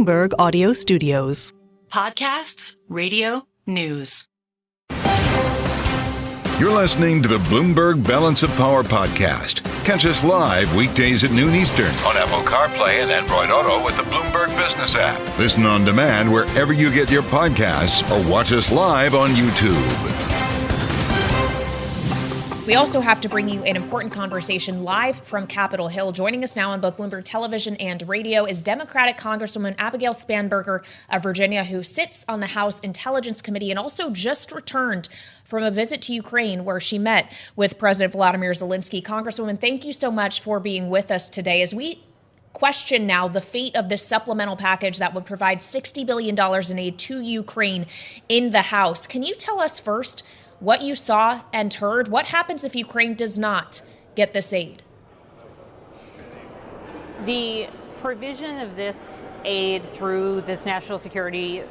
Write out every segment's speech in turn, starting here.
Bloomberg Audio Studios. Podcasts, radio, news. You're listening to the Bloomberg Balance of Power podcast. Catch us live weekdays at noon Eastern on Apple CarPlay and Android Auto with the Bloomberg Business app. Listen on demand wherever you get your podcasts or watch us live on YouTube. We also have to bring you an important conversation live from Capitol Hill. Joining us now on both Bloomberg Television and radio is Democratic Congresswoman Abigail Spanberger of Virginia, who sits on the House Intelligence Committee and also just returned from a visit to Ukraine where she met with President Volodymyr Zelensky. Congresswoman, thank you so much for being with us today as we question now the fate of this supplemental package that would provide $60 billion in aid to Ukraine in the House. Can you tell us first what you saw and heard? What happens if Ukraine does not get this aid? The provision of this aid through this national security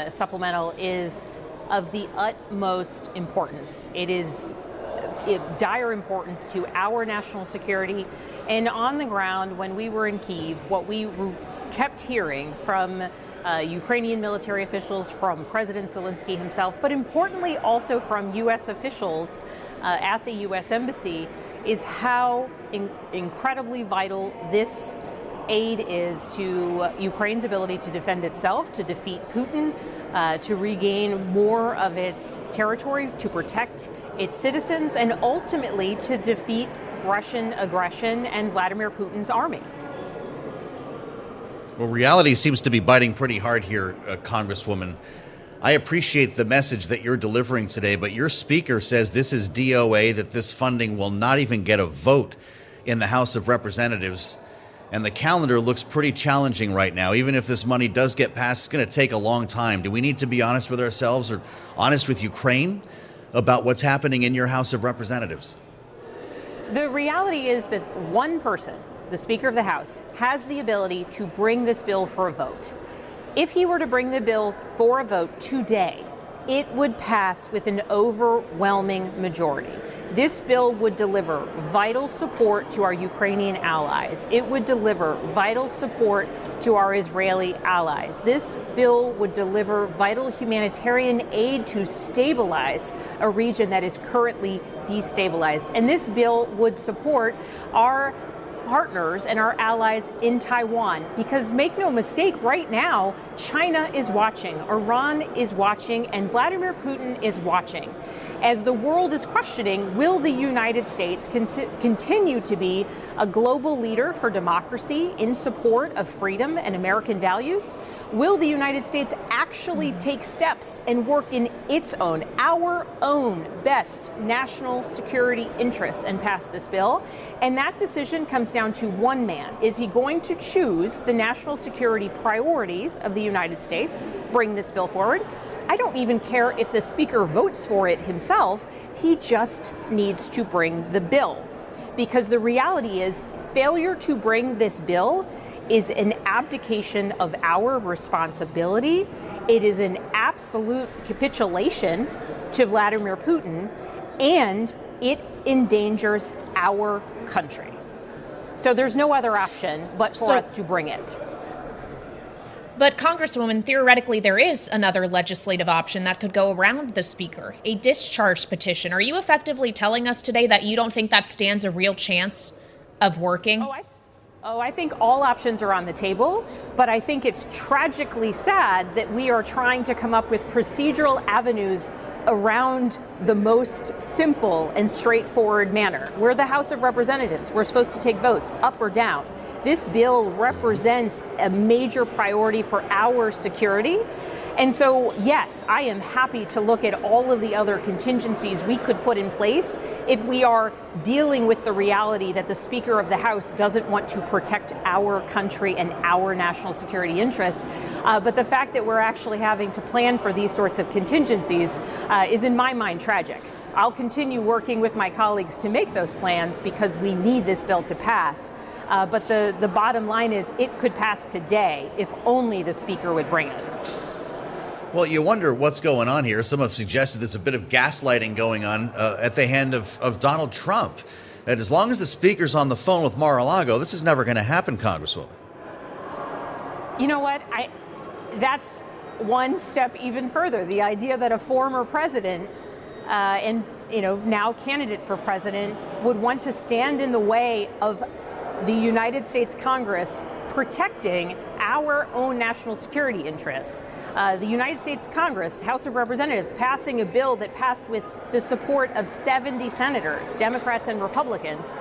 supplemental is of the utmost importance. It is dire importance to our national security. And on the ground, when we were in Kyiv, what we kept hearing from Ukrainian military officials, from President Zelensky himself, but importantly also from U.S. officials at the U.S. Embassy, is how incredibly vital this aid is to Ukraine's ability to defend itself, to defeat Putin, to regain more of its territory, to protect its citizens, and ultimately to defeat Russian aggression and Vladimir Putin's army. Well, reality seems to be biting pretty hard here, Congresswoman. I appreciate the message that you're delivering today, but your speaker says this is DOA, that this funding will not even get a vote in the House of Representatives. And the calendar looks pretty challenging right now. Even if this money does get passed, it's going to take a long time. Do we need to be honest with ourselves or honest with Ukraine about what's happening in your House of Representatives? The reality is that one person, the Speaker of the House, has the ability to bring this bill for a vote. If he were to bring the bill for a vote today, it would pass with an overwhelming majority. This bill would deliver vital support to our Ukrainian allies. It would deliver vital support to our Israeli allies. This bill would deliver vital humanitarian aid to stabilize a region that is currently destabilized. And this bill would support our partners and our allies in Taiwan, because make no mistake, right now, China is watching, Iran is watching, and Vladimir Putin is watching. As the world is questioning, will the United States continue to be a global leader for democracy in support of freedom and American values? Will the United States actually take steps and work in its own, our own best national security interests and pass this bill? And that decision comes down to one man. Is he going to choose the national security priorities of the United States, bring this bill forward? I don't even care if the speaker votes for it himself. He just needs to bring the bill. Because the reality is, failure to bring this bill is an abdication of our responsibility. It is an absolute capitulation to Vladimir Putin, and it endangers our country. So there's no other option but for us to bring it. But Congresswoman, theoretically, there is another legislative option that could go around the speaker, a discharge petition. Are you effectively telling us today that you don't think that stands a real chance of working? I think all options are on the table, but I think it's tragically sad that we are trying to come up with procedural avenues around the most simple and straightforward manner. We're the House of Representatives. We're supposed to take votes up or down. This bill represents a major priority for our security. And so, yes, I am happy to look at all of the other contingencies we could put in place if we are dealing with the reality that the Speaker of the House doesn't want to protect our country and our national security interests. But the fact that we're actually having to plan for these sorts of contingencies is, in my mind, tragic. I'll continue working with my colleagues to make those plans because we need this bill to pass. But the bottom line is it could pass today if only the Speaker would bring it. Well, you wonder what's going on here. Some have suggested there's a bit of gaslighting going on at the hand of Donald Trump, that as long as the speaker's on the phone with Mar-a-Lago, this is never going to happen, Congresswoman. You know what? That's one step even further. The idea that a former president and now candidate for president would want to stand in the way of the United States Congress protecting our own national security interests. The United States Congress, House of Representatives, passing a bill that passed with the support of 70 senators, Democrats and Republicans.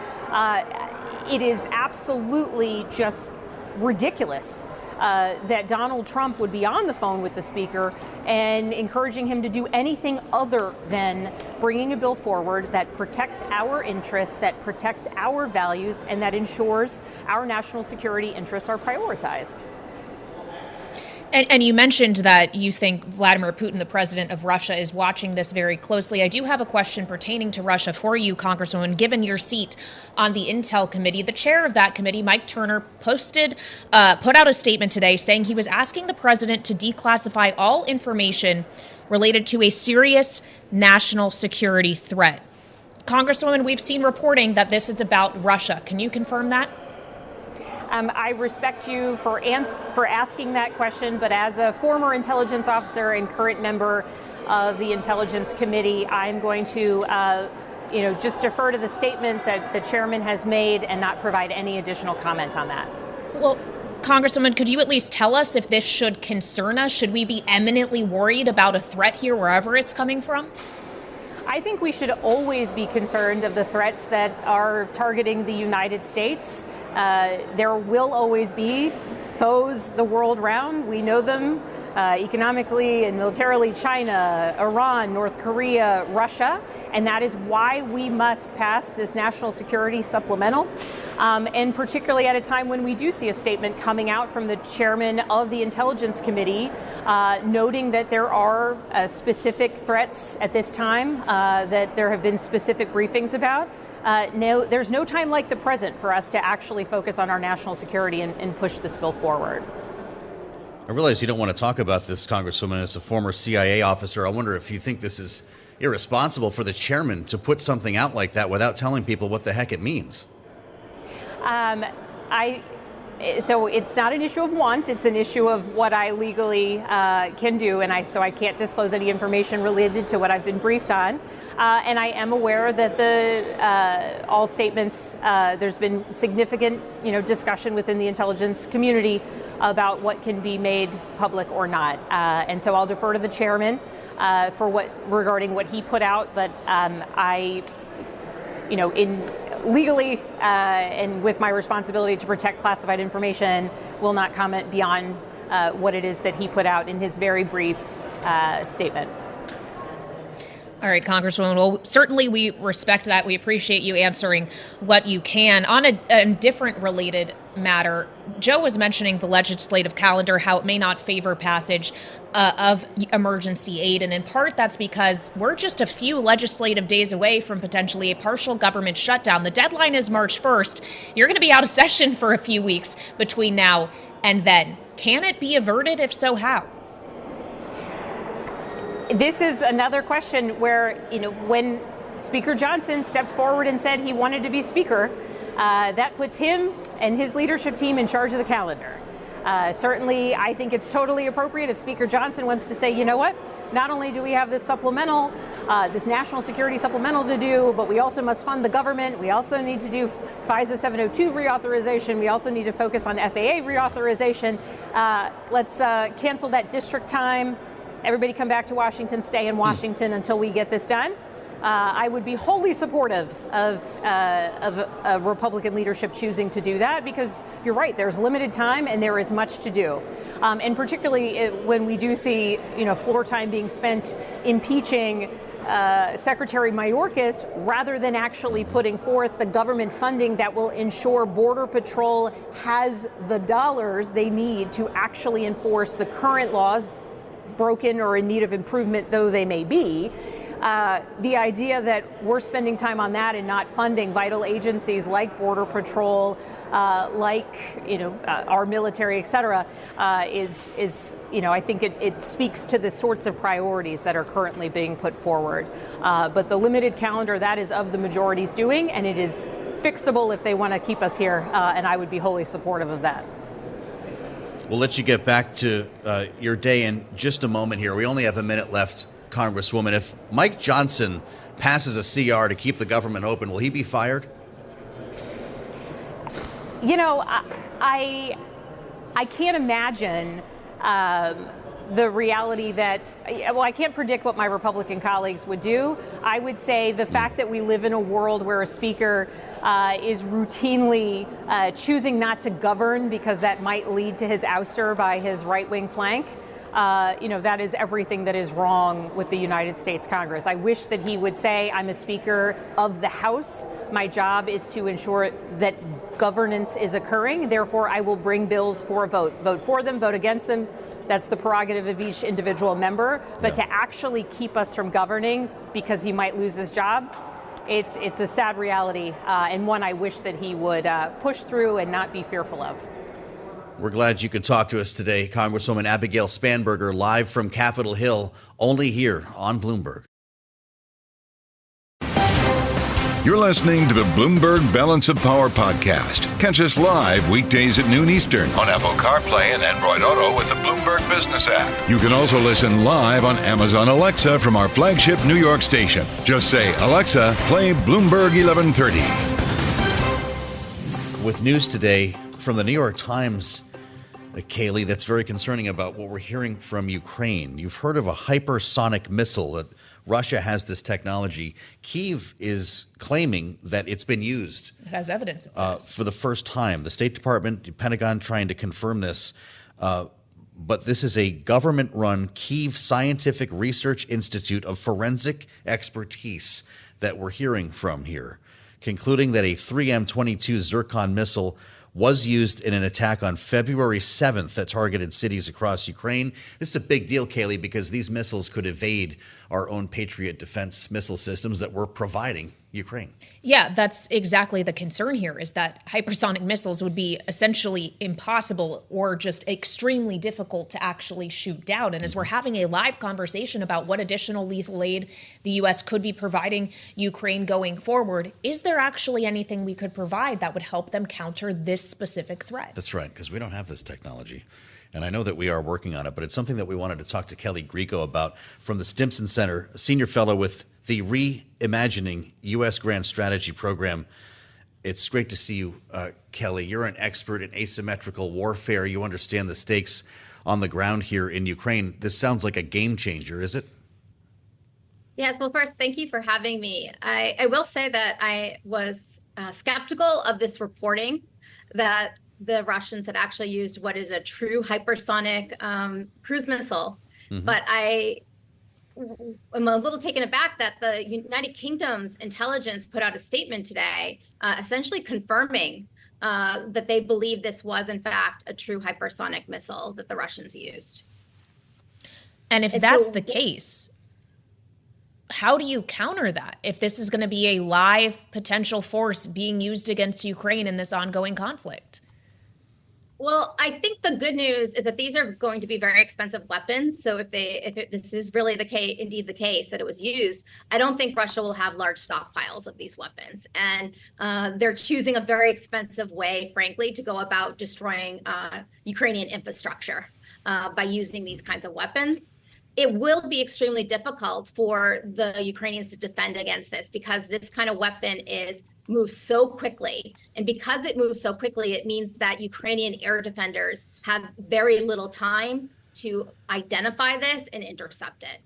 It is absolutely just ridiculous that Donald Trump would be on the phone with the speaker and encouraging him to do anything other than bringing a bill forward that protects our interests, that protects our values, and that ensures our national security interests are prioritized. And you mentioned that you think Vladimir Putin, the president of Russia, is watching this very closely. I do have a question pertaining to Russia for you, Congresswoman. Given your seat on the Intel Committee, the chair of that committee, Mike Turner, put out a statement today saying he was asking the president to declassify all information related to a serious national security threat. Congresswoman, we've seen reporting that this is about Russia. Can you confirm that? I respect you for asking that question, but as a former intelligence officer and current member of the Intelligence Committee, I'm going to, just defer to the statement that the chairman has made and not provide any additional comment on that. Well, Congresswoman, could you at least tell us if this should concern us? Should we be eminently worried about a threat here wherever it's coming from? I think we should always be concerned of the threats that are targeting the United States. There will always be foes the world round. We know them economically and militarily: China, Iran, North Korea, Russia. And that is why we must pass this national security supplemental. And particularly at a time when we do see a statement coming out from the chairman of the Intelligence Committee noting that there are specific threats at this time that there have been specific briefings about. There's no time like the present for us to actually focus on our national security and push this bill forward. I realize you don't want to talk about this, Congresswoman, as a former CIA officer. I wonder if you think this is irresponsible for the chairman to put something out like that without telling people what the heck it means. So it's not an issue of want, it's an issue of what I legally can do, and I can't disclose any information related to what I've been briefed on. And I am aware that all statements, there's been significant, discussion within the intelligence community about what can be made public or not. And so I'll defer to the chairman regarding what he put out, but legally and with my responsibility to protect classified information, will not comment beyond what it is that he put out in his very brief statement. All right, Congresswoman. Well, certainly we respect that. We appreciate you answering what you can. On a different related matter, Joe was mentioning the legislative calendar, how it may not favor passage of emergency aid. And in part, that's because we're just a few legislative days away from potentially a partial government shutdown. The deadline is March 1st. You're going to be out of session for a few weeks between now and then. Can it be averted? If so, how? This is another question where, when Speaker Johnson stepped forward and said he wanted to be Speaker, that puts him and his leadership team in charge of the calendar. Certainly, I think it's totally appropriate if Speaker Johnson wants to say, you know what, not only do we have this supplemental, this national security supplemental to do, but we also must fund the government. We also need to do FISA 702 reauthorization. We also need to focus on FAA reauthorization. Let's cancel that district time. Everybody come back to Washington, stay in Washington until we get this done. I would be wholly supportive of a Republican leadership choosing to do that, because you're right, there's limited time and there is much to do. And particularly when we do see, floor time being spent impeaching Secretary Mayorkas rather than actually putting forth the government funding that will ensure Border Patrol has the dollars they need to actually enforce the current laws, broken or in need of improvement though they may be. the idea that we're spending time on that and not funding vital agencies like Border Patrol, our military, et cetera, I think it speaks to the sorts of priorities that are currently being put forward. But the limited calendar, that is of the majority's doing, and it is fixable if they want to keep us here, and I would be wholly supportive of that. We'll let you get back to your day in just a moment here. We only have a minute left, Congresswoman. If Mike Johnson passes a CR to keep the government open, will he be fired? I can't imagine the reality that, I can't predict what my Republican colleagues would do. I would say the fact that we live in a world where a speaker is routinely choosing not to govern because that might lead to his ouster by his right-wing flank, that is everything that is wrong with the United States Congress. I wish that he would say, I'm a speaker of the House. My job is to ensure that governance is occurring. Therefore, I will bring bills for a vote. Vote for them, vote against them. That's the prerogative of each individual member. But to actually keep us from governing because he might lose his job, it's a sad reality, and one I wish that he would push through and not be fearful of. We're glad you could talk to us today, Congresswoman Abigail Spanberger, live from Capitol Hill, only here on Bloomberg. You're listening to the Bloomberg Balance of Power podcast. Catch us live weekdays at noon Eastern on Apple CarPlay and Android Auto with the Bloomberg Business app. You can also listen live on Amazon Alexa from our flagship New York station. Just say, Alexa, play Bloomberg 1130. With news today from the New York Times, Kailey, that's very concerning about what we're hearing from Ukraine. You've heard of a hypersonic missile that Russia has this technology. Kyiv is claiming that it's been used. It has evidence, it says. For the first time. The State Department, the Pentagon trying to confirm this. But this is a government-run Kyiv Scientific Research Institute of Forensic Expertise that we're hearing from here, concluding that a 3M-22 Zircon missile was used in an attack on February 7th that targeted cities across Ukraine. This is a big deal, Kailey, because these missiles could evade our own Patriot defense missile systems that we're providing Ukraine. Yeah, that's exactly the concern here, is that hypersonic missiles would be essentially impossible or just extremely difficult to actually shoot down. And as we're having a live conversation about what additional lethal aid the U.S. could be providing Ukraine going forward, is there actually anything we could provide that would help them counter this specific threat? That's right, because we don't have this technology. And I know that we are working on it, but it's something that we wanted to talk to Kelly Grieco about from the Stimson Center, a senior fellow with the Reimagining U.S. Grand Strategy Program. It's great to see you, Kelly. You're an expert in asymmetrical warfare. You understand the stakes on the ground here in Ukraine. This sounds like a game changer, is it? Yes. Well, first, thank you for having me. I will say that I was skeptical of this reporting that the Russians had actually used what is a true hypersonic cruise missile. Mm-hmm. But I'm a little taken aback that the United Kingdom's intelligence put out a statement today, essentially confirming that they believe this was, in fact, a true hypersonic missile that the Russians used. And if that's the case, how do you counter that if this is going to be a live potential force being used against Ukraine in this ongoing conflict? Well, I think the good news is that these are going to be very expensive weapons. So if this is really indeed the case that it was used, I don't think Russia will have large stockpiles of these weapons. And they're choosing a very expensive way, frankly, to go about destroying Ukrainian infrastructure by using these kinds of weapons. It will be extremely difficult for the Ukrainians to defend against this because this kind of weapon moves so quickly. And because it moves so quickly, it means that Ukrainian air defenders have very little time to identify this and intercept it.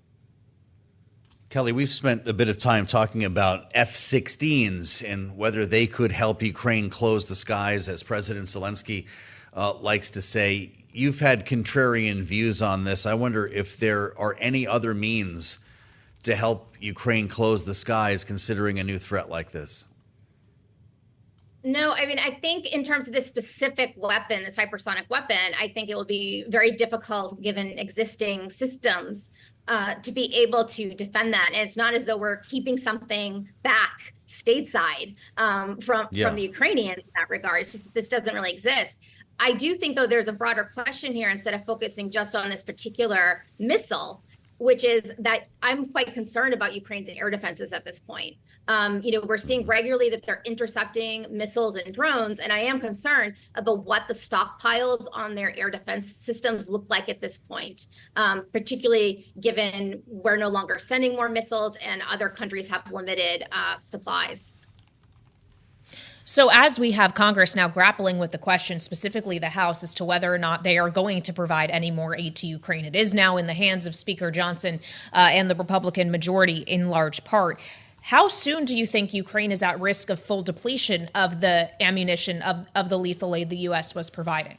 Kelly, we've spent a bit of time talking about F-16s and whether they could help Ukraine close the skies, as President Zelensky likes to say. You've had contrarian views on this. I wonder if there are any other means to help Ukraine close the skies, considering a new threat like this. No, I mean, I think in terms of this specific weapon, this hypersonic weapon, I think it will be very difficult given existing systems to be able to defend that. And it's not as though we're keeping something back stateside from the Ukrainians in that regard. It's just that this doesn't really exist. I do think, though, there's a broader question here instead of focusing just on this particular missile, which is that I'm quite concerned about Ukraine's air defenses at this point. We're seeing regularly that they're intercepting missiles and drones, and I am concerned about what the stockpiles on their air defense systems look like at this point, particularly given we're no longer sending more missiles and other countries have limited supplies. So as we have Congress now grappling with the question, specifically the House, as to whether or not they are going to provide any more aid to Ukraine, it is now in the hands of Speaker Johnson and the Republican majority in large part. How soon do you think Ukraine is at risk of full depletion of the ammunition of the lethal aid the U.S. was providing?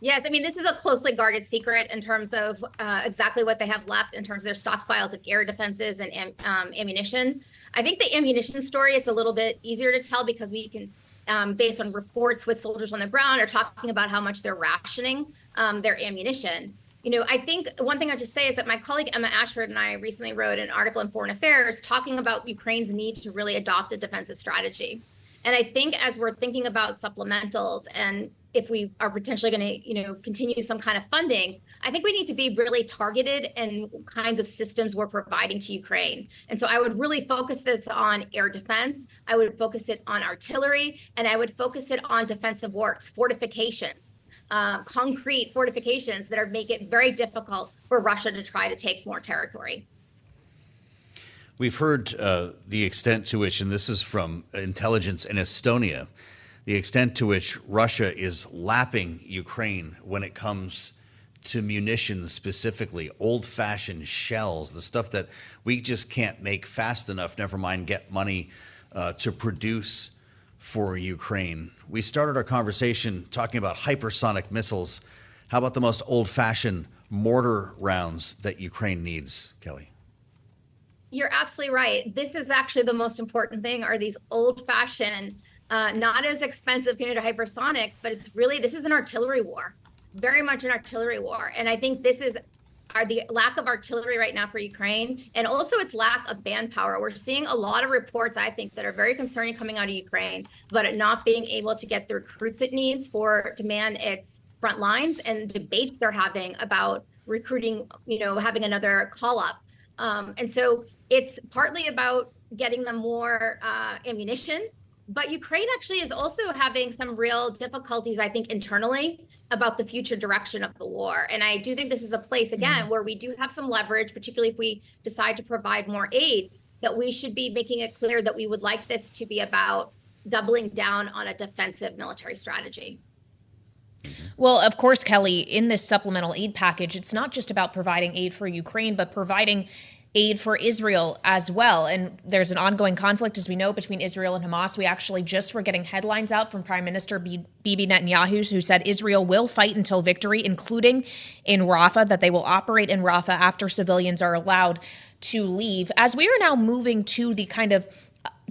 Yes, I mean, this is a closely guarded secret in terms of exactly what they have left in terms of their stockpiles of air defenses and ammunition. I think the ammunition story, it's a little bit easier to tell because we can, based on reports with soldiers on the ground, are talking about how much they're rationing their ammunition. I think one thing I'll just say is that my colleague Emma Ashford and I recently wrote an article in Foreign Affairs talking about Ukraine's need to really adopt a defensive strategy. And I think as we're thinking about supplementals and if we are potentially going to, continue some kind of funding, I think we need to be really targeted in kinds of systems we're providing to Ukraine. And so I would really focus this on air defense. I would focus it on artillery, and I would focus it on defensive works, fortifications, concrete fortifications that make it very difficult for Russia to try to take more territory. We've heard the extent to which, and this is from intelligence in Estonia, the extent to which Russia is lapping Ukraine when it comes to munitions, specifically old-fashioned shells, the stuff that we just can't make fast enough, never mind get money to produce for Ukraine. We started our conversation talking about hypersonic missiles. How about the most old-fashioned mortar rounds that Ukraine needs, Kelly? You're absolutely right. This is actually the most important thing, are these old-fashioned, not as expensive compared to hypersonics, but this is an artillery war, very much an artillery war. And I think this is the lack of artillery right now for Ukraine, and also its lack of manpower. We're seeing a lot of reports, I think, that are very concerning coming out of Ukraine, but it not being able to get the recruits it needs to man its front lines, and debates they're having about recruiting, having another call up. And so it's partly about getting them more ammunition. But Ukraine actually is also having some real difficulties, I think, internally about the future direction of the war. And I do think this is a place, again, where we do have some leverage, particularly if we decide to provide more aid, that we should be making it clear that we would like this to be about doubling down on a defensive military strategy. Well, of course, Kelly, in this supplemental aid package, it's not just about providing aid for Ukraine, but providing aid for Israel as well. And there's an ongoing conflict, as we know, between Israel and Hamas. We actually just were getting headlines out from Prime Minister Bibi Netanyahu, who said Israel will fight until victory, including in Rafah, that they will operate in Rafah after civilians are allowed to leave. As we are now moving to the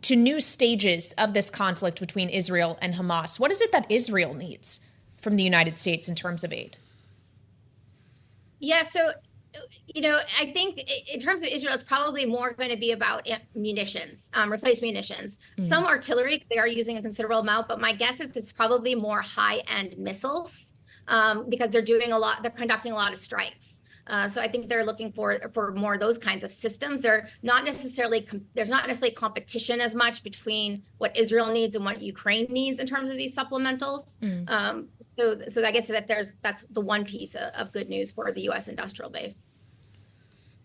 to new stages of this conflict between Israel and Hamas, what is it that Israel needs from the United States in terms of aid? Yeah, so I think in terms of Israel, it's probably more going to be about munitions, replace munitions, some artillery, because they are using a considerable amount. But my guess is it's probably more high-end missiles because they're conducting a lot of strikes. So I think they're looking for more of those kinds of systems. There's not necessarily competition as much between what Israel needs and what Ukraine needs in terms of these supplementals. So I guess that's the one piece of good news for the U.S. industrial base.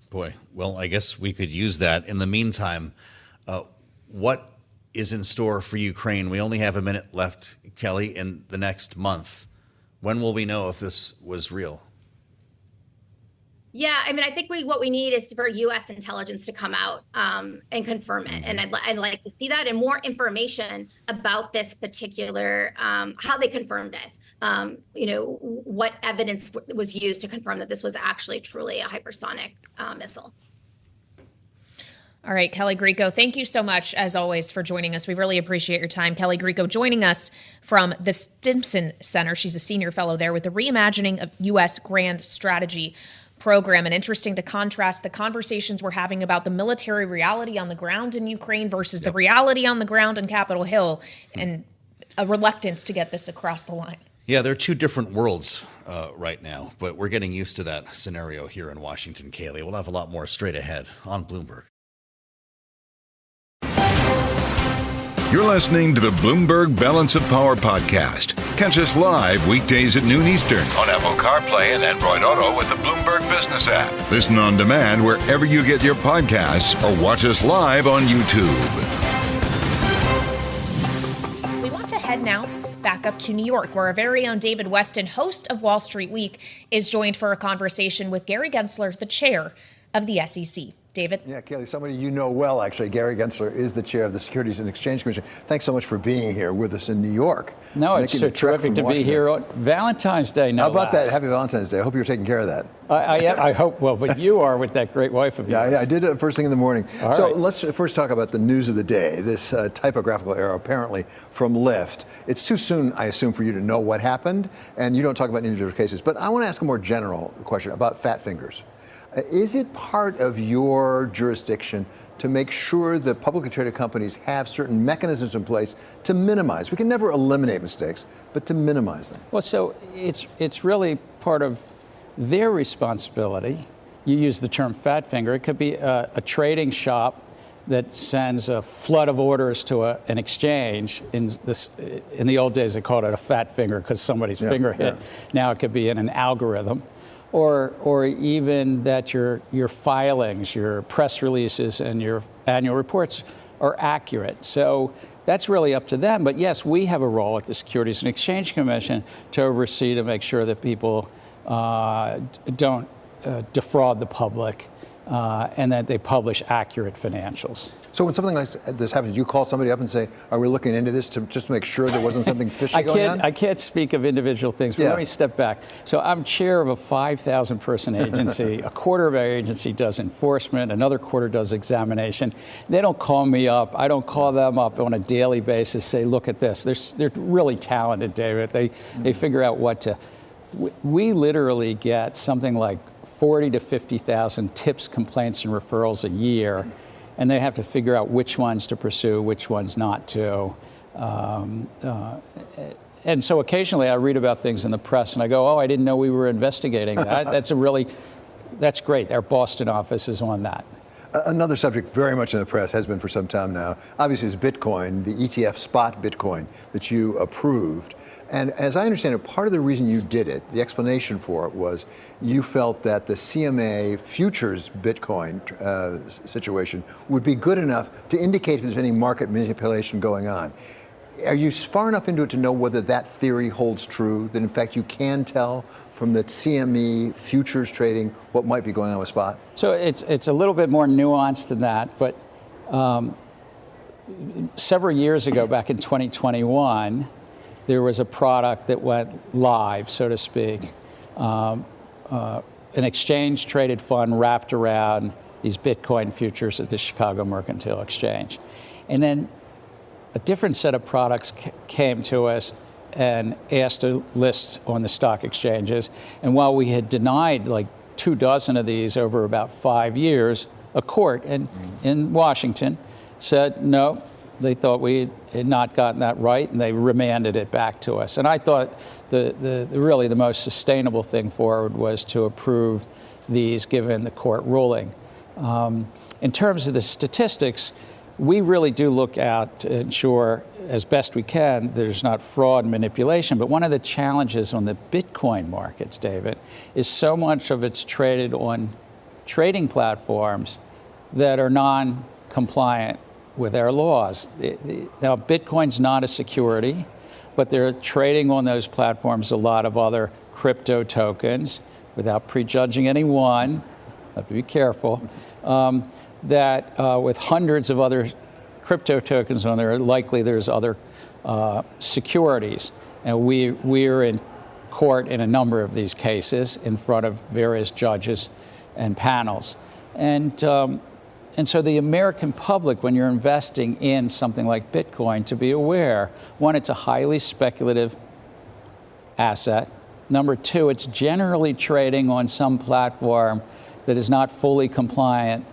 Boy, well, I guess we could use that. In the meantime, what is in store for Ukraine? We only have a minute left, Kelly, in the next month. When will we know if this was real? Yeah, I mean, I think what we need is for U.S. intelligence to come out and confirm it. And I'd like to see that and more information about this particular, how they confirmed it. What evidence was used to confirm that this was actually truly a hypersonic missile. All right, Kelly Grieco, thank you so much, as always, for joining us. We really appreciate your time. Kelly Grieco joining us from the Stimson Center. She's a senior fellow there with the Reimagining of U.S. Grand Strategy program. And interesting to contrast the conversations we're having about the military reality on the ground in Ukraine versus the reality on the ground in Capitol Hill, and a reluctance to get this across the line. Yeah, they're two different worlds right now, but we're getting used to that scenario here in Washington, Kailey. We'll have a lot more straight ahead on Bloomberg. You're listening to the Bloomberg Balance of Power podcast. Catch us live weekdays at noon Eastern on Apple CarPlay and Android Auto with the Bloomberg Business app. Listen on demand wherever you get your podcasts or watch us live on YouTube. We want to head now back up to New York, where our very own David Westin, host of Wall Street Week, is joined for a conversation with Gary Gensler, the chair of the SEC. David? Yeah, Kailey, somebody you know well, actually. Gary Gensler is the chair of the Securities and Exchange Commission. Thanks so much for being here with us in New York. No, it's so terrific to be here on Valentine's Day, no How about less. that? Happy Valentine's Day. I hope you're taking care of that. I hope, well, but you are with that great wife of yours. Yeah, I did it first thing in the morning. All so right. Let's first talk about the news of the day, this typographical error apparently from Lyft. It's too soon, I assume, for you to know what happened, and you don't talk about individual cases. But I want to ask a more general question about fat fingers. Is it part of your jurisdiction to make sure that publicly traded companies have certain mechanisms in place to minimize? We can never eliminate mistakes, but to minimize them. Well, so it's really part of their responsibility. You use the term fat finger. It could be a trading shop that sends a flood of orders to an exchange. In the old days, they called it a fat finger because somebody's finger hit. Now it could be in an algorithm. Or even that your filings, your press releases, and your annual reports are accurate. So that's really up to them. But yes, we have a role at the Securities and Exchange Commission to oversee, to make sure that people don't defraud the public and that they publish accurate financials. So when something like this happens, you call somebody up and say, are we looking into this to just make sure there wasn't something fishy going on? I can't speak of individual things, but let me step back. So I'm chair of a 5,000 person agency. A quarter of our agency does enforcement. Another quarter does examination. They don't call me up. I don't call them up on a daily basis, say, look at this. They're really talented, David. They figure out what to. We literally get something like 40 to 50,000 tips, complaints, and referrals a year. And they have to figure out which ones to pursue, which ones not to. And so occasionally I read about things in the press and I go, oh, I didn't know we were investigating that. That's great. Our Boston office is on that. Another subject very much in the press, has been for some time now, obviously is Bitcoin, the ETF spot Bitcoin that you approved. And as I understand it, part of the reason you did it, the explanation for it, was you felt that the CMA futures Bitcoin situation would be good enough to indicate if there's any market manipulation going on. Are you far enough into it to know whether that theory holds true, that in fact you can tell from the CME futures trading what might be going on with spot? So it's a little bit more nuanced than that, but several years ago, back in 2021, there was a product that went live, so to speak, an exchange-traded fund wrapped around these Bitcoin futures at the Chicago Mercantile Exchange. And then a different set of products came to us and asked to list on the stock exchanges. And while we had denied like 24 of these over about 5 years, a court in Washington said no. They thought we had not gotten that right, and they remanded it back to us. And I thought really the most sustainable thing forward was to approve these, given the court ruling. In terms of the statistics, we really do look out to ensure, as best we can, there's not fraud and manipulation. But one of the challenges on the Bitcoin markets, David, is so much of it's traded on trading platforms that are non-compliant with our laws. Now, Bitcoin's not a security, but they're trading on those platforms a lot of other crypto tokens, without prejudging any one, have to be careful, that with hundreds of other crypto tokens on there, likely there's other securities. And we're in court in a number of these cases in front of various judges and panels. And And so the American public, when you're investing in something like Bitcoin, to be aware, one, it's a highly speculative asset. Number two, it's generally trading on some platform that is not fully compliant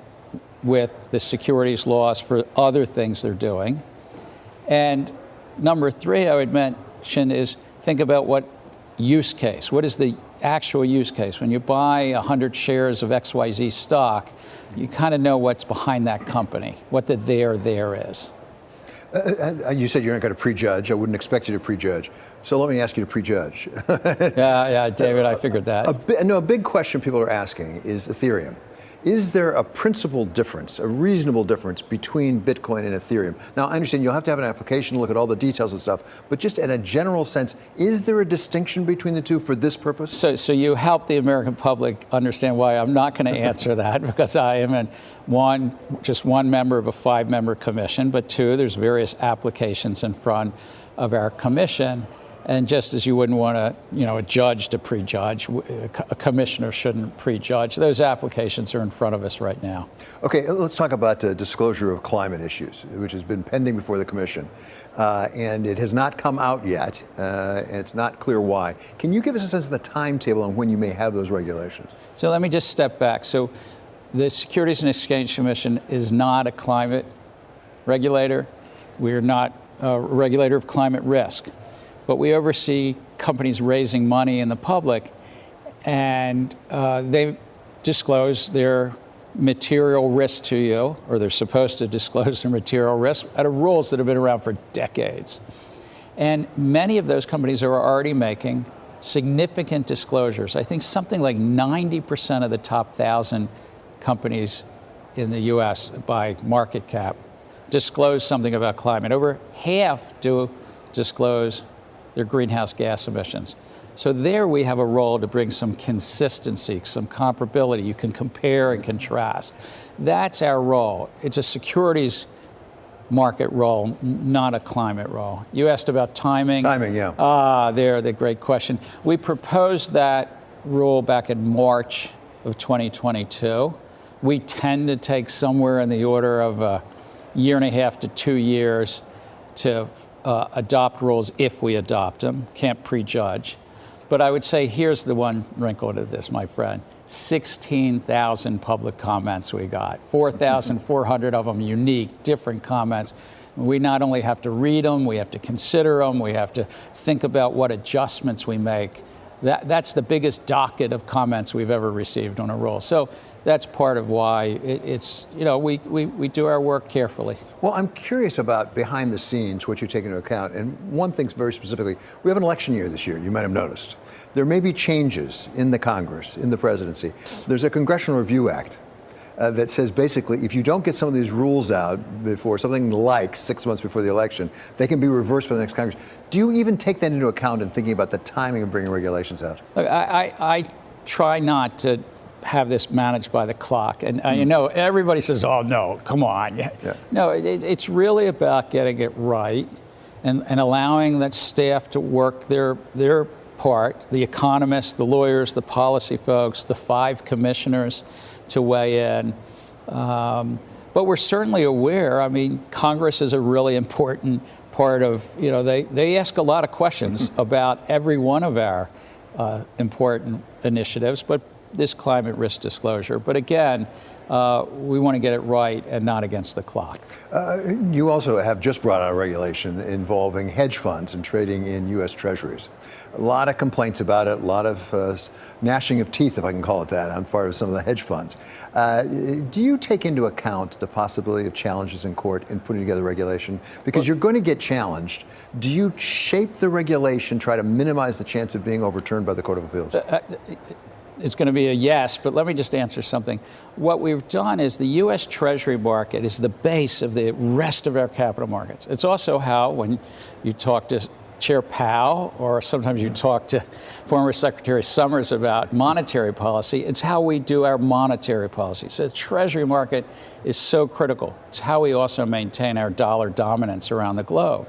with the securities laws for other things they're doing. And number three, I would mention is think about what use case. What is the actual use case? When you buy 100 shares of XYZ stock, you kind of know what's behind that company, what the there is. You said you're not going to prejudge. I wouldn't expect you to prejudge. So let me ask you to prejudge. Yeah, David, I figured that. A big question people are asking is Ethereum. Is there a principal difference, a reasonable difference between Bitcoin and Ethereum? Now, I understand you'll have to have an application, look at all the details and stuff, but just in a general sense, is there a distinction between the two for this purpose? So you help the American public understand why I'm not going to answer that, because I am just one member of a 5-member commission, but two, there's various applications in front of our commission. And just as you wouldn't want a judge to prejudge, a commissioner shouldn't prejudge. Those applications are in front of us right now. Okay, let's talk about disclosure of climate issues, which has been pending before the commission. And it has not come out yet. It's not clear why. Can you give us a sense of the timetable on when you may have those regulations? So let me just step back. So the Securities and Exchange Commission is not a climate regulator. We're not a regulator of climate risk. But we oversee companies raising money in the public, and they disclose their material risk to you, or they're supposed to disclose their material risk out of rules that have been around for decades. And many of those companies are already making significant disclosures. I think something like 90% of the top 1,000 companies in the U.S. by market cap disclose something about climate. Over half do disclose their greenhouse gas emissions. So there we have a role to bring some consistency, some comparability. You can compare and contrast. That's our role. It's a securities market role, not a climate role. You asked about timing. Timing, yeah. The great question. We proposed that rule back in March of 2022. We tend to take somewhere in the order of a year and a half to 2 years to adopt rules if we adopt them. Can't prejudge. But I would say here's the one wrinkle to this, my friend. 16,000 public comments we got. 4,400 of them unique, different comments. We not only have to read them, we have to consider them, we have to think about what adjustments we make. That's the biggest docket of comments we've ever received on a rule. So that's part of why we do our work carefully. Well, I'm curious about behind the scenes, what you take into account. And one thing very specifically, we have an election year this year, you might have noticed. There may be changes in the Congress, in the presidency. There's a Congressional Review Act that says basically if you don't get some of these rules out before something like 6 months before the election, they can be reversed by the next Congress. Do you even take that into account in thinking about the timing of bringing regulations out? Look, I try not to have this managed by the clock. And everybody says, oh, no, come on. Yeah. No, it's really about getting it right and allowing that staff to work their part, the economists, the lawyers, the policy folks, the 5 commissioners to weigh in. But we're certainly aware, Congress is a really important part of, they ask a lot of questions about every one of our important initiatives, but this climate risk disclosure. But again, we want to get it right and not against the clock. You also have just brought out a regulation involving hedge funds and trading in U.S. Treasuries. A lot of complaints about it, a lot of gnashing of teeth, if I can call it that, on the part of some of the hedge funds. Do you take into account the possibility of challenges in court in putting together regulation? Because you're going to get challenged. Do you shape the regulation, try to minimize the chance of being overturned by the Court of Appeals? It's going to be a yes, but let me just answer something. What we've done is the U.S. Treasury market is the base of the rest of our capital markets. It's also how, when you talk to Chair Powell, or sometimes you talk to former Secretary Summers about monetary policy, it's how we do our monetary policy. So the Treasury market is so critical. It's how we also maintain our dollar dominance around the globe.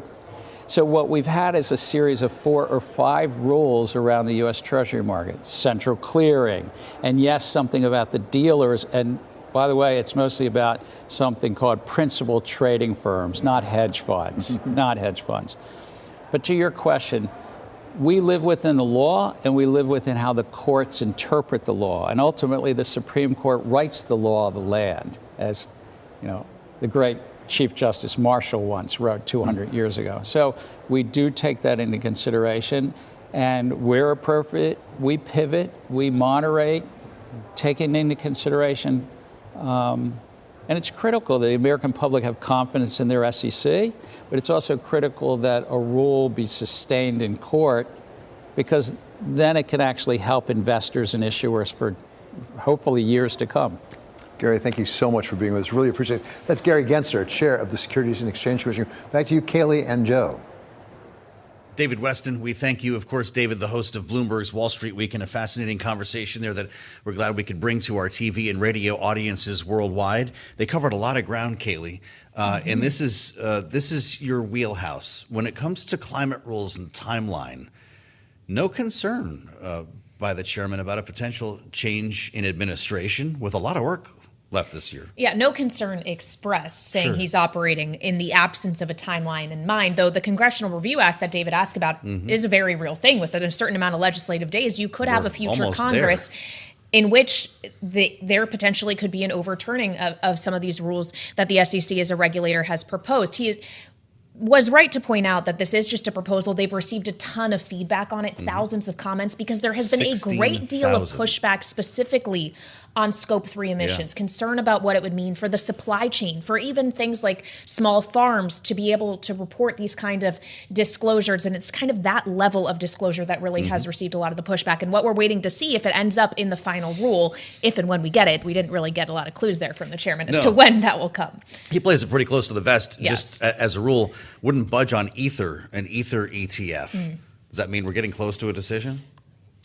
So what we've had is a series of 4 or 5 rules around the U.S. Treasury market, central clearing, and yes, something about the dealers and By the way, it's mostly about something called principal trading firms, not hedge funds, not hedge funds. But to your question, we live within the law and we live within how the courts interpret the law. And ultimately, the Supreme Court writes the law of the land, as the great Chief Justice Marshall once wrote 200 years ago. So we do take that into consideration. And where appropriate, we pivot, we moderate, taking into consideration. And it's critical that the American public have confidence in their SEC, but it's also critical that a rule be sustained in court, because then it can actually help investors and issuers for hopefully years to come. Gary, thank you so much for being with us. Really appreciate it. That's Gary Gensler, chair of the Securities and Exchange Commission. Back to you, Kailey and Joe. David Westin, we thank you. Of course, David, the host of Bloomberg's Wall Street Week, and a fascinating conversation there that we're glad we could bring to our TV and radio audiences worldwide. They covered a lot of ground, Kailey, and this is your wheelhouse. When it comes to climate rules and timeline, no concern by the chairman about a potential change in administration with a lot of work left this year. Yeah, no concern expressed, saying he's operating in the absence of a timeline in mind, though the Congressional Review Act that David asked about is a very real thing. With a certain amount of legislative days, you could have a future Congress in which there potentially could be an overturning of some of these rules that the SEC as a regulator has proposed. He was right to point out that this is just a proposal. They've received a ton of feedback on it, thousands of comments, because there has been a great deal of pushback specifically on Scope 3 emissions, concern about what it would mean for the supply chain, for even things like small farms to be able to report these kind of disclosures. And it's kind of that level of disclosure that really has received a lot of the pushback. And what we're waiting to see, if it ends up in the final rule, if and when we get it, we didn't really get a lot of clues there from the chairman as to when that will come. He plays it pretty close to the vest, just as a rule, wouldn't budge on Ether, an Ether ETF. Does that mean we're getting close to a decision?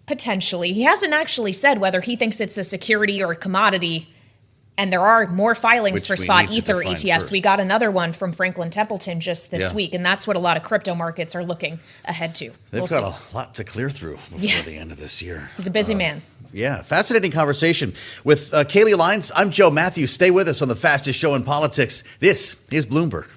Potentially. He hasn't actually said whether he thinks it's a security or a commodity. And there are more filings for spot Ether ETFs. First. We got another one from Franklin Templeton just this week. And that's what a lot of crypto markets are looking ahead to. They've got a lot to clear through before the end of this year. He's a busy man. Yeah, fascinating conversation with Kailey Leinz. I'm Joe Mathieu. Stay with us on the fastest show in politics. This is Bloomberg.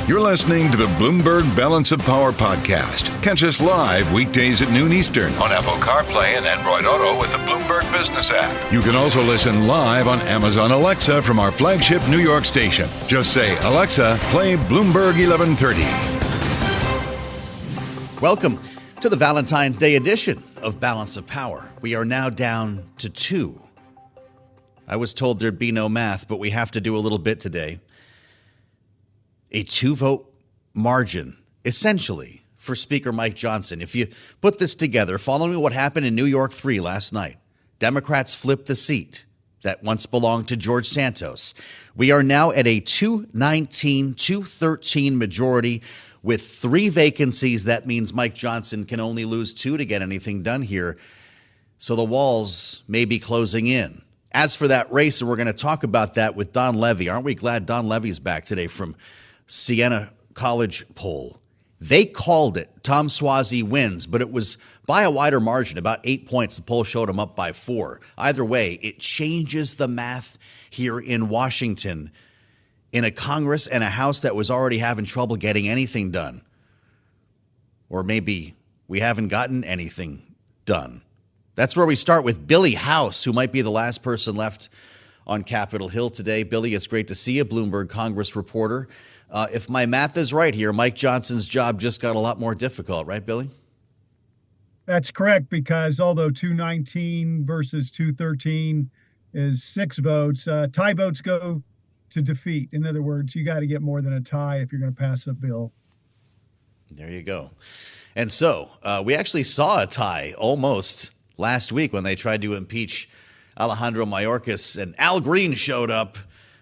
You're listening to the Bloomberg Balance of Power podcast. Catch us live weekdays at noon Eastern on Apple CarPlay and Android Auto with the Bloomberg Business app. You can also listen live on Amazon Alexa from our flagship New York station. Just say, Alexa, play Bloomberg 1130. Welcome to the Valentine's Day edition of Balance of Power. We are now down to 2. I was told there'd be no math, but we have to do a little bit today. A 2-vote margin, essentially, for Speaker Mike Johnson. If you put this together, following what happened in New York 3 last night, Democrats flipped the seat that once belonged to George Santos. We are now at a 219, 213 majority with 3 vacancies. That means Mike Johnson can only lose 2 to get anything done here. So the walls may be closing in. As for that race, and we're going to talk about that with Don Levy. Aren't we glad Don Levy's back today from Siena College poll? They called it. Tom Suozzi wins, but it was by a wider margin, about 8 points. The poll showed him up by 4. Either way, it changes the math here in Washington, in a Congress and a House that was already having trouble getting anything done. Or maybe we haven't gotten anything done. That's where we start with Billy House, who might be the last person left on Capitol Hill today. Billy, it's great to see you, Bloomberg Congress reporter. If my math is right here, Mike Johnson's job just got a lot more difficult, right, Billy? That's correct, because although 219 versus 213 is 6 votes, tie votes go to defeat. In other words, you got to get more than a tie if you're going to pass a bill. There you go. And so we actually saw a tie almost last week when they tried to impeach Alejandro Mayorkas, and Al Green showed up.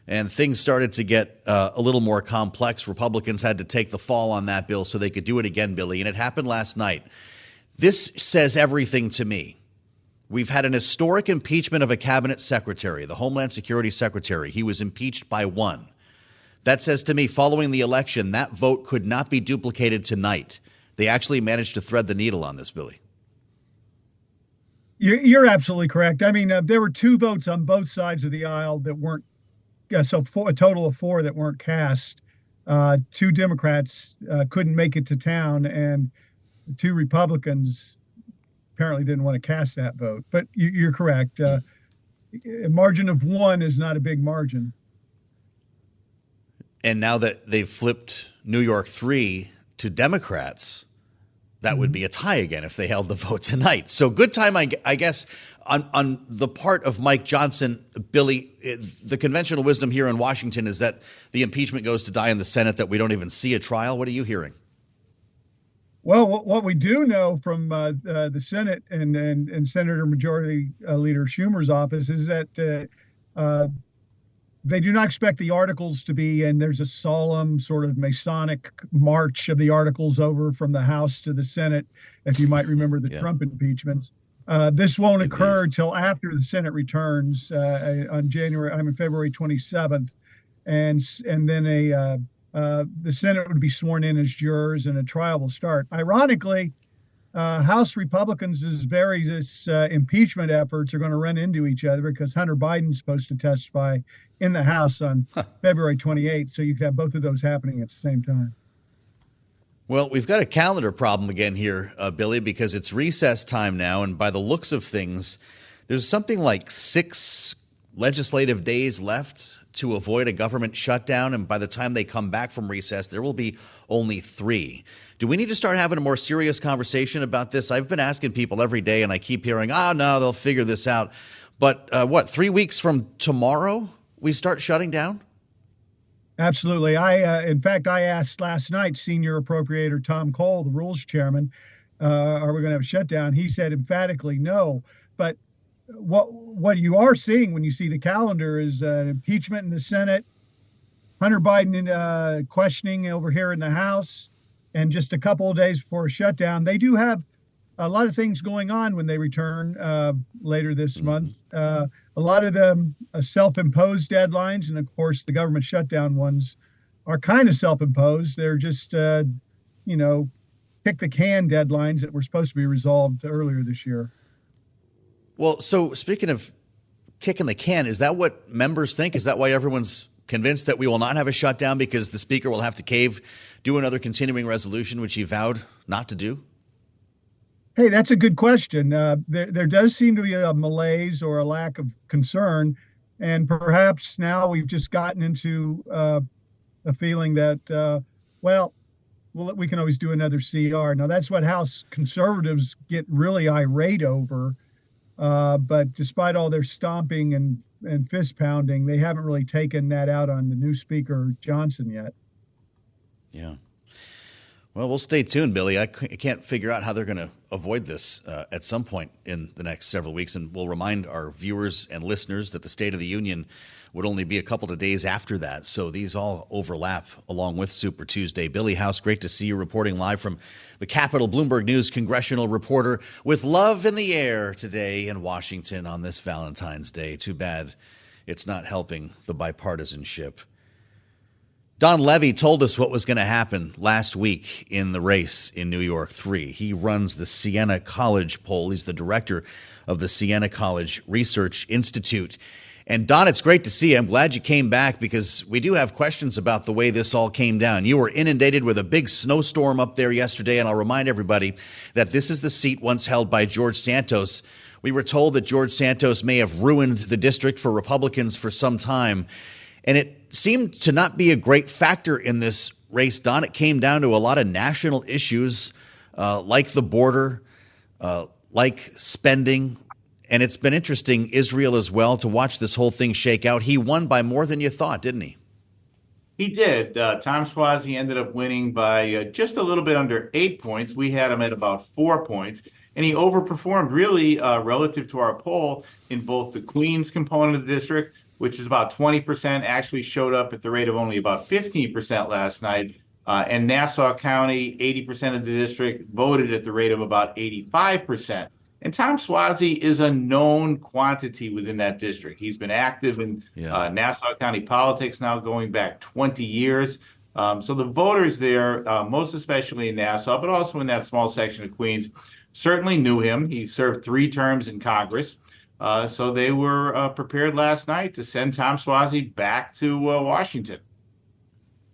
And things started to get a little more complex. Republicans had to take the fall on that bill so they could do it again, Billy. And it happened last night. This says everything to me. We've had an historic impeachment of a cabinet secretary, the Homeland Security Secretary. He was impeached by 1. That says to me, following the election, that vote could not be duplicated tonight. They actually managed to thread the needle on this, Billy. You're absolutely correct. I mean, there were two votes on both sides of the aisle that weren't, a total of four that weren't cast. Two Democrats couldn't make it to town, and two Republicans apparently didn't want to cast that vote. But you're correct. A margin of one is not a big margin. And now that they've flipped New York 3 to Democrats, that would be a tie again if they held the vote tonight. So good time, I guess, on the part of Mike Johnson. Billy, the conventional wisdom here in Washington is that the impeachment goes to die in the Senate, that we don't even see a trial. What are you hearing? Well, what we do know from the Senate and Senator Majority Leader Schumer's office is that they do not expect the articles to be, and there's a solemn sort of Masonic march of the articles over from the House to the Senate, if you might remember the Trump impeachments. This won't occur until after the Senate returns on February 27th, and then the Senate would be sworn in as jurors and a trial will start. Ironically, House Republicans' various impeachment efforts are going to run into each other because Hunter Biden's supposed to testify in the House on February 28th. So you could have both of those happening at the same time. Well, we've got a calendar problem again here, Billy, because it's recess time now. And by the looks of things, there's something like 6 legislative days left to avoid a government shutdown. And by the time they come back from recess, there will be only 3. Do we need to start having a more serious conversation about this? I've been asking people every day, and I keep hearing, no, they'll figure this out. But 3 weeks from tomorrow, we start shutting down? Absolutely. In fact, I asked last night Senior Appropriator Tom Cole, the Rules Chairman, are we going to have a shutdown? He said emphatically no. But what you are seeing when you see the calendar is impeachment in the Senate, Hunter Biden questioning over here in the House, and just a couple of days before a shutdown. They do have a lot of things going on when they return later this month. A lot of them self-imposed deadlines, and of course the government shutdown ones are kind of self-imposed. They're just, kick the can deadlines that were supposed to be resolved earlier this year. Well, so speaking of kicking the can, is that what members think? Is that why everyone's convinced that we will not have a shutdown because the speaker will have to do another continuing resolution, which he vowed not to do? Hey, that's a good question. There does seem to be a malaise or a lack of concern. And perhaps now we've just gotten into a feeling that, we can always do another CR. Now, that's what House conservatives get really irate over. But despite all their stomping and fist pounding, they haven't really taken that out on the new Speaker Johnson yet. Yeah. Well, we'll stay tuned, Billy. I can't figure out how they're going to avoid this at some point in the next several weeks. And we'll remind our viewers and listeners that the State of the Union would only be a couple of days after that. So these all overlap along with Super Tuesday. Billy House, great to see you reporting live from the Capitol. Bloomberg News congressional reporter with love in the air today in Washington on this Valentine's Day. Too bad it's not helping the bipartisanship. Don Levy told us what was going to happen last week in the race in New York 3. He runs the Siena College poll. He's the director of the Siena College Research Institute. And Don, it's great to see you. I'm glad you came back because we do have questions about the way this all came down. You were inundated with a big snowstorm up there yesterday, and I'll remind everybody that this is the seat once held by George Santos. We were told that George Santos may have ruined the district for Republicans for some time, and it seemed to not be a great factor in this race, Don. It came down to a lot of national issues like the border, like spending. And it's been interesting, Israel as well, to watch this whole thing shake out. He won by more than you thought, didn't he? He did. Tom Suozzi ended up winning by just a little bit under 8 points. We had him at about 4 points. And he overperformed really relative to our poll in both the Queens component of the district, which is about 20%, actually showed up at the rate of only about 15% last night. And Nassau County, 80% of the district voted at the rate of about 85%. And Tom Suozzi is a known quantity within that district. He's been active in Nassau County politics now going back 20 years. So the voters there, most especially in Nassau, but also in that small section of Queens, certainly knew him. He served 3 terms in Congress. So they were prepared last night to send Tom Suozzi back to Washington.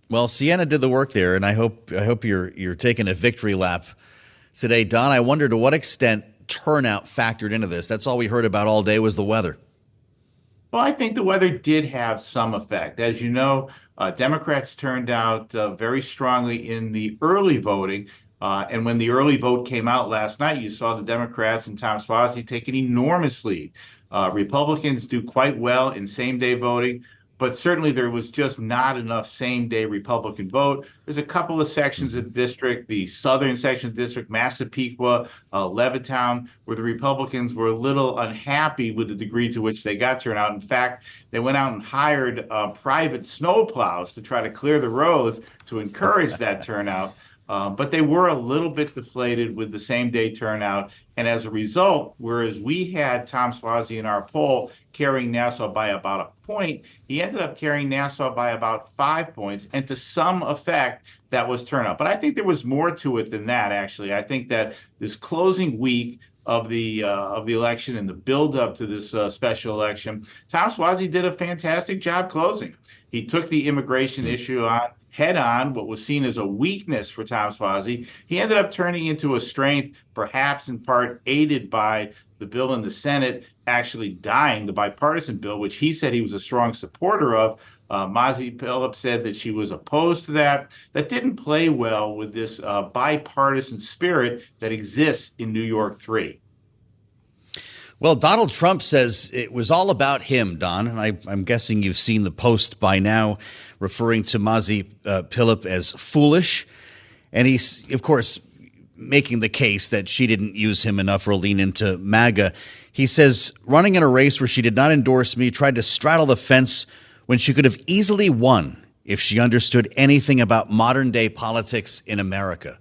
Well, Siena did the work there, and I hope you're taking a victory lap today, Don. I wonder to what extent turnout factored into this. That's all we heard about all day was the weather. Well, I think the weather did have some effect. As you know, Democrats turned out very strongly in the early voting. And when the early vote came out last night, you saw the Democrats and Tom Suozzi take an enormous lead. Republicans do quite well in same-day voting, but certainly there was just not enough same-day Republican vote. There's a couple of sections of the district, the southern section of the district, Massapequa, Levittown, where the Republicans were a little unhappy with the degree to which they got turnout. In fact, they went out and hired private snowplows to try to clear the roads to encourage that turnout. But they were a little bit deflated with the same-day turnout. And as a result, whereas we had Tom Suozzi in our poll carrying Nassau by about a point, he ended up carrying Nassau by about 5 points. And to some effect, that was turnout. But I think there was more to it than that, actually. I think that this closing week of the election and the buildup to this special election, Tom Suozzi did a fantastic job closing. He took the immigration issue on head on, what was seen as a weakness for Tom Suozzi. He ended up turning into a strength, perhaps in part aided by the bill in the Senate actually dying, the bipartisan bill, which he said he was a strong supporter of. Mazi Pilip said that she was opposed to that. That didn't play well with this bipartisan spirit that exists in New York 3. Well, Donald Trump says it was all about him, Don. And I'm guessing you've seen the post by now referring to Mazi Pilip as foolish. And he's, of course, making the case that she didn't use him enough or lean into MAGA. He says, running in a race where she did not endorse me, tried to straddle the fence when she could have easily won if she understood anything about modern day politics in America.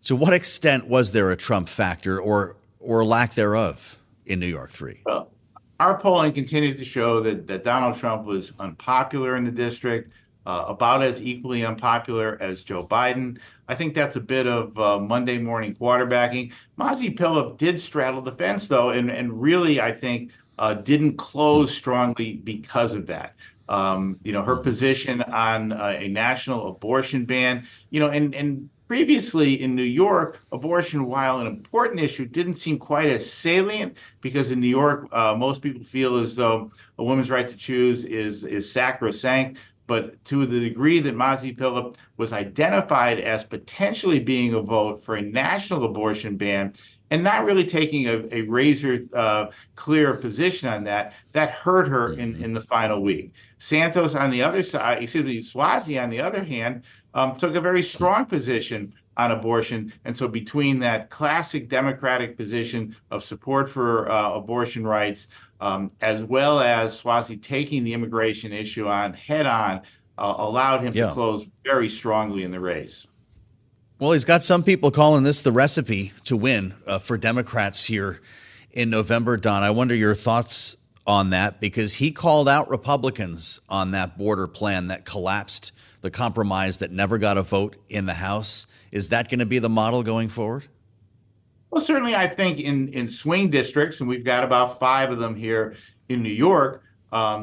To what extent was there a Trump factor or lack thereof in New York 3? Well, our polling continued to show that Donald Trump was unpopular in the district, about as equally unpopular as Joe Biden. I think that's a bit of Monday morning quarterbacking. Mazi Pilip did straddle the fence, though, and really, I think, didn't close strongly because of that. Her position on a national abortion ban, and previously in New York, abortion, while an important issue, didn't seem quite as salient because in New York, most people feel as though a woman's right to choose is sacrosanct. But to the degree that Mazi Pilip was identified as potentially being a vote for a national abortion ban and not really taking a razor clear position on that hurt her in the final week. Santos on the other side, Suozzi on the other hand, took a very strong position on abortion. And so between that classic Democratic position of support for abortion rights, as well as Suozzi taking the immigration issue on head on, allowed him to close very strongly in the race. Well, he's got some people calling this the recipe to win for Democrats here in November, Don. I wonder your thoughts on that, because he called out Republicans on that border plan that collapsed, the compromise that never got a vote in the House. Is that going to be the model going forward? Well, certainly I think in swing districts, and we've got about 5 of them here in New York,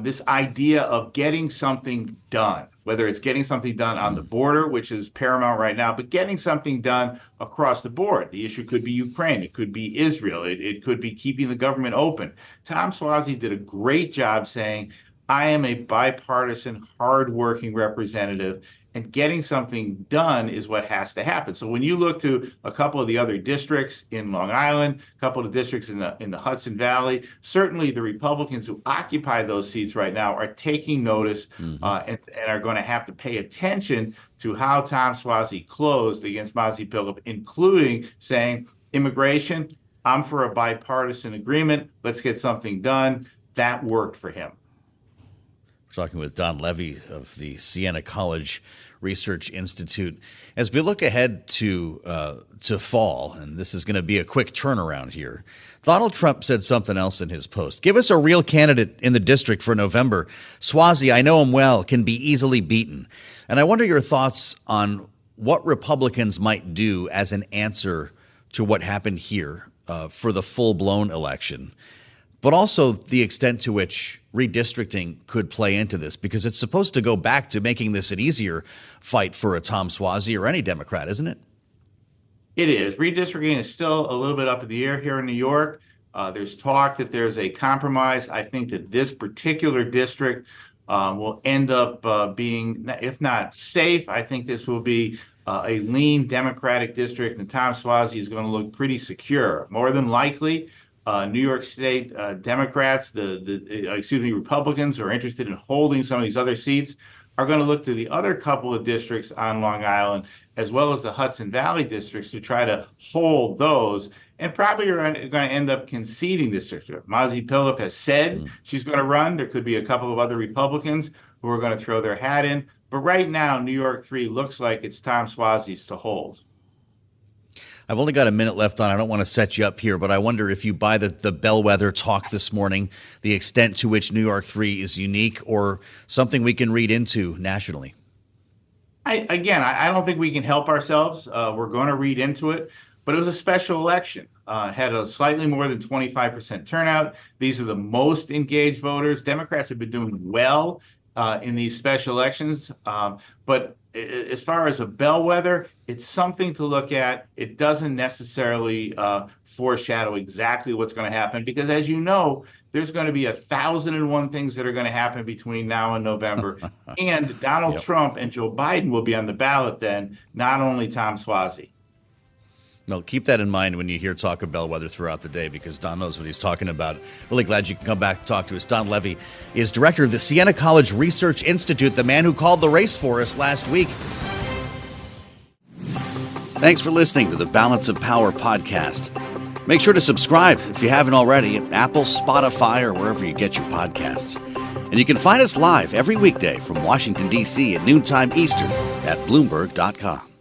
this idea of getting something done, whether it's getting something done on the border, which is paramount right now, but getting something done across the board. The issue could be Ukraine. It could be Israel. It could be keeping the government open. Tom Suozzi did a great job saying, I am a bipartisan, hardworking representative, and getting something done is what has to happen. So when you look to a couple of the other districts in Long Island, a couple of districts in the Hudson Valley, certainly the Republicans who occupy those seats right now are taking notice and are going to have to pay attention to how Tom Suozzi closed against Mazi Pilip, including saying, immigration, I'm for a bipartisan agreement. Let's get something done. That worked for him. We're talking with Don Levy of the Siena College Research Institute. As we look ahead to fall, and this is going to be a quick turnaround here, Donald Trump said something else in his post. Give us a real candidate in the district for November. Suozzi, I know him well, can be easily beaten. And I wonder your thoughts on what Republicans might do as an answer to what happened here for the full-blown election, but also the extent to which redistricting could play into this, because it's supposed to go back to making this an easier fight for a Tom Suozzi or any Democrat, isn't it? It is. Redistricting is still a little bit up in the air here in New York. There's talk that there's a compromise. I think that this particular district will end up being, if not safe, I think this will be a lean Democratic district, and Tom Suozzi is going to look pretty secure. More than likely, New York State Democrats, Republicans who are interested in holding some of these other seats are going to look to the other couple of districts on Long Island, as well as the Hudson Valley districts, to try to hold those, and probably are going to end up conceding this district. Mazi Pilip has said she's going to run. There could be a couple of other Republicans who are going to throw their hat in. But right now, New York 3 looks like it's Tom Suozzi's to hold. I've only got a minute left on. I don't want to set you up here, but I wonder if you buy the bellwether talk this morning, the extent to which New York 3 is unique or something we can read into nationally. I don't think we can help ourselves. We're going to read into it, but it was a special election. Had a slightly more than 25% turnout. These are the most engaged voters. Democrats have been doing well in these special elections, but as far as a bellwether, it's something to look at. It doesn't necessarily foreshadow exactly what's going to happen, because as you know, there's going to be 1,001 things that are going to happen between now and November. And Donald Trump and Joe Biden will be on the ballot then, not only Tom Suozzi. No, keep that in mind when you hear talk of bellwether throughout the day, because Don knows what he's talking about. Really glad you can come back and talk to us. Don Levy is director of the Siena College Research Institute, the man who called the race for us last week. Thanks for listening to the Balance of Power podcast. Make sure to subscribe if you haven't already at Apple, Spotify, or wherever you get your podcasts. And you can find us live every weekday from Washington, D.C. at noontime Eastern at Bloomberg.com.